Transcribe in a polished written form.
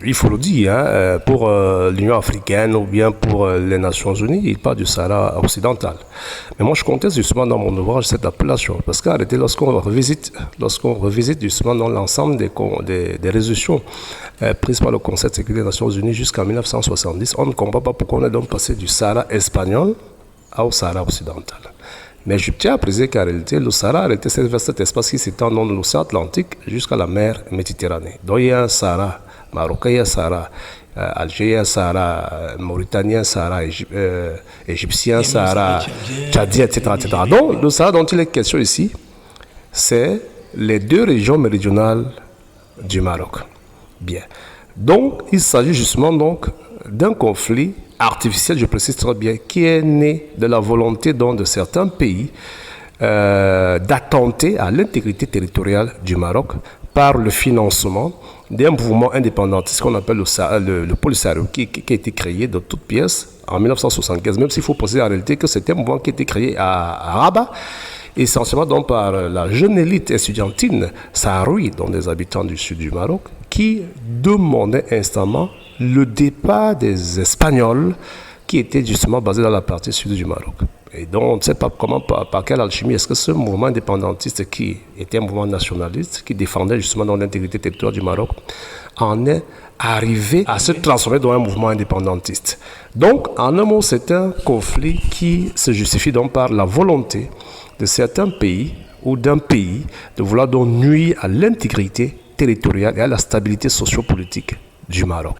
il faut le dire, hein, pour l'Union africaine ou bien pour les Nations Unies, il parle du Sahara occidental. Mais moi, je conteste justement dans mon ouvrage cette appellation, parce qu'en réalité, lorsqu'on revisite justement dans l'ensemble des résolutions prises par le Conseil de sécurité des Nations Unies jusqu'en 1970, on ne comprend pas pourquoi on est donc passé du Sahara espagnol au Sahara occidental. Mais je tiens à préciser qu'en réalité, le Sahara c'est cet espace qui s'étend de l'océan Atlantique jusqu'à la mer Méditerranée. Donc il y a un Sahara marocain, il y a un Sahara algérien, Sahara mauritanien, Sahara égyptien, Sahara tchadien, etc., etc. Donc le Sahara dont il est question ici, c'est les deux régions méridionales du Maroc. Bien. Donc il s'agit justement donc d'un conflit artificiel, je précise très bien, qui est né de la volonté de certains pays d'attenter à l'intégrité territoriale du Maroc par le financement d'un mouvement indépendantiste qu'on appelle le Polisario, qui a été créé de toutes pièces en 1975, même s'il faut préciser en réalité que c'était un mouvement qui a été créé à Rabat, essentiellement donc par la jeune élite estudiantine sahraoui, dont des habitants du sud du Maroc, qui demandait instamment le départ des Espagnols qui étaient justement basés dans la partie sud du Maroc. Et donc, on ne sait pas comment, par quelle alchimie, est-ce que ce mouvement indépendantiste qui était un mouvement nationaliste, qui défendait justement dans l'intégrité territoriale du Maroc, en est arrivé à se transformer dans un mouvement indépendantiste. Donc, en un mot, c'est un conflit qui se justifie donc par la volonté de certains pays ou d'un pays de vouloir donc nuire à l'intégrité territoriale et à la stabilité sociopolitique du Maroc.